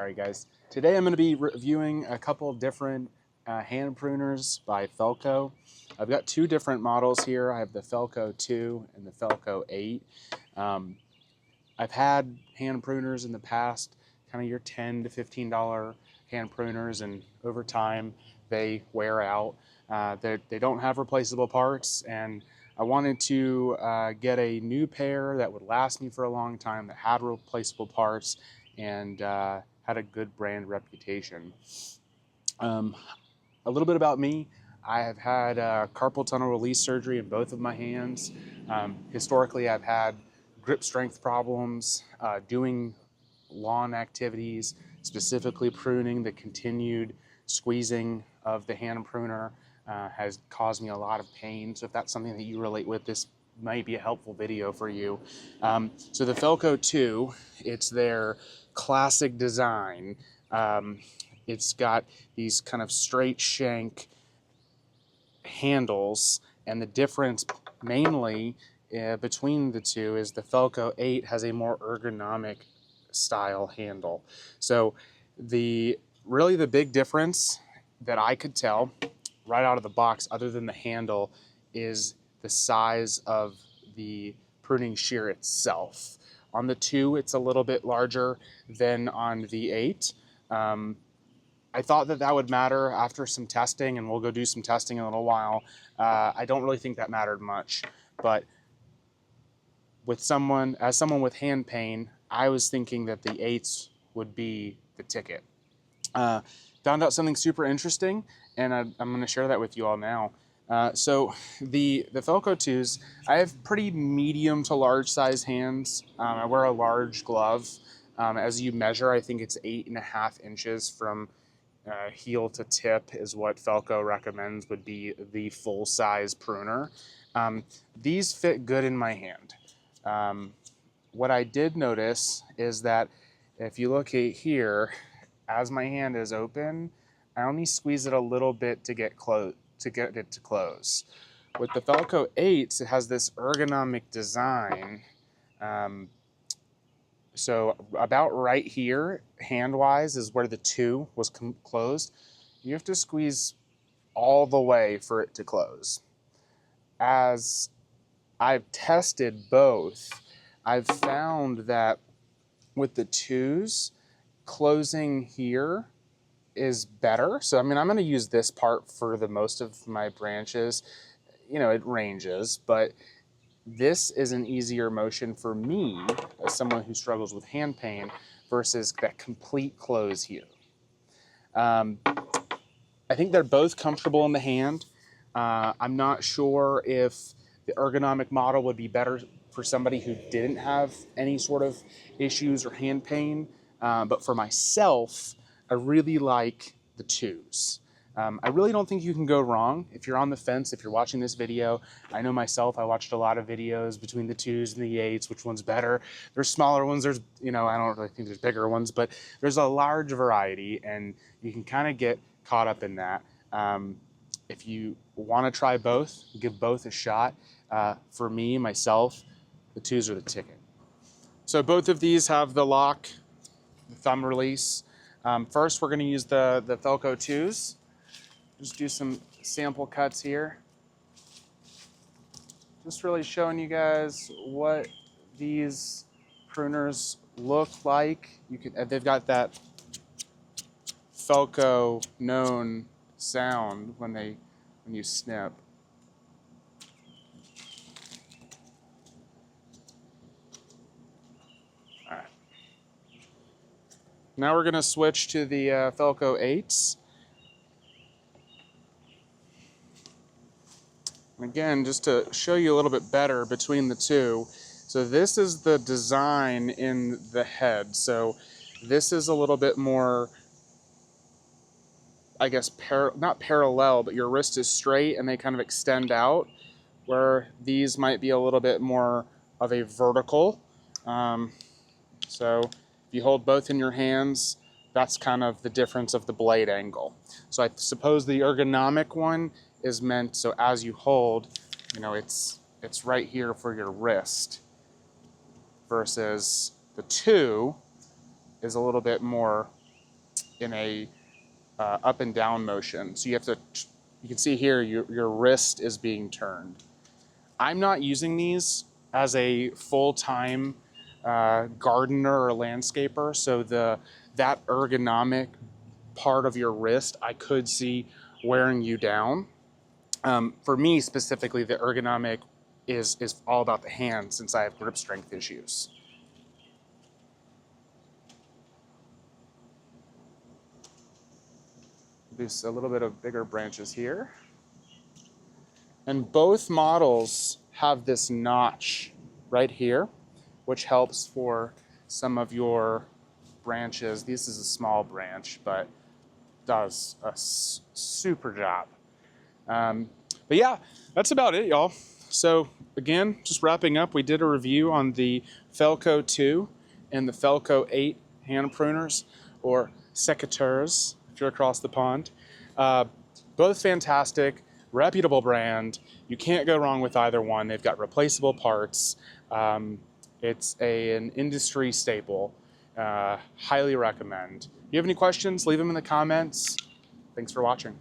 Alright guys, today I'm going to be reviewing a couple of different hand pruners by Felco. I've got two different models here. I have the Felco 2 and the Felco 8. I've had hand pruners in the past, kind of your $10 to $15 hand pruners, and over time they wear out. They don't have replaceable parts, and I wanted to get a new pair that would last me for a long time, that had replaceable parts, and had a good brand reputation. A little bit about me. I have had carpal tunnel release surgery in both of my hands. Historically, I've had grip strength problems, doing lawn activities, specifically pruning. The continued squeezing of the hand pruner has caused me a lot of pain. So if that's something that you relate with, this might be a helpful video for you. So the Felco 2, it's their classic design. It's got these kind of straight shank handles, and the difference mainly between the two is the Felco 8 has a more ergonomic style handle. So really the big difference that I could tell right out of the box, other than the handle, is the size of the pruning shear itself. On the 2, it's a little bit larger than on the 8. I thought that would matter after some testing, and we'll go do some testing in a little while. I don't really think that mattered much, but as someone with hand pain, I was thinking that the 8s would be the ticket. Found out something super interesting, and I'm going to share that with you all now. So the Felco 2s, I have pretty medium to large size hands. I wear a large glove. As you measure, I think it's 8.5 inches from heel to tip is what Felco recommends would be the full size pruner. These fit good in my hand. What I did notice is that if you look at here, as my hand is open, I only squeeze it a little bit to get it to close. With the Felco 8s, it has this ergonomic design. So about right here, hand-wise, is where the 2 was closed. You have to squeeze all the way for it to close. As I've tested both, I've found that with the 2s, closing here is better. So I mean, I'm going to use this part for the most of my branches. You know, it ranges, but this is an easier motion for me as someone who struggles with hand pain versus that complete close here. I think they're both comfortable in the hand. I'm not sure if the ergonomic model would be better for somebody who didn't have any sort of issues or hand pain, but for myself, I really like the 2s. I really don't think you can go wrong if you're on the fence, if you're watching this video. I know myself, I watched a lot of videos between the 2s and the 8s, which one's better. There's smaller ones, there's, I don't really think there's bigger ones, but there's a large variety, and you can kind of get caught up in that. If you want to try both, give both a shot. For me, myself, the 2s are the ticket. So both of these have the lock, the thumb release. First, we're going to use the Felco 2s. Just do some sample cuts here. Just really showing you guys what these pruners look like. They've got that Felco known sound when you snip. All right. Now we're going to switch to the Felco 8s. Again, just to show you a little bit better between the 2. So this is the design in the head. So this is a little bit more, I guess, not parallel, but your wrist is straight and they kind of extend out, where these might be a little bit more of a vertical. So if you hold both in your hands, that's kind of the difference of the blade angle. So I suppose the ergonomic one is meant so as you hold, it's right here for your wrist, versus the 2 is a little bit more in a up and down motion. So you can see here your wrist is being turned. I'm not using these as a full-time gardener or landscaper, so that ergonomic part of your wrist I could see wearing you down. For me specifically, the ergonomic is all about the hand since I have grip strength issues. Do a little bit of bigger branches here. And both models have this notch right here, which helps for some of your branches. This is a small branch, but does a super job. But yeah, that's about it, y'all. So again, just wrapping up, we did a review on the Felco 2 and the Felco 8 hand pruners, or secateurs, if you're across the pond. Both fantastic, reputable brand. You can't go wrong with either one. They've got replaceable parts. It's an industry staple. Highly recommend. If you have any questions, leave them in the comments. Thanks for watching.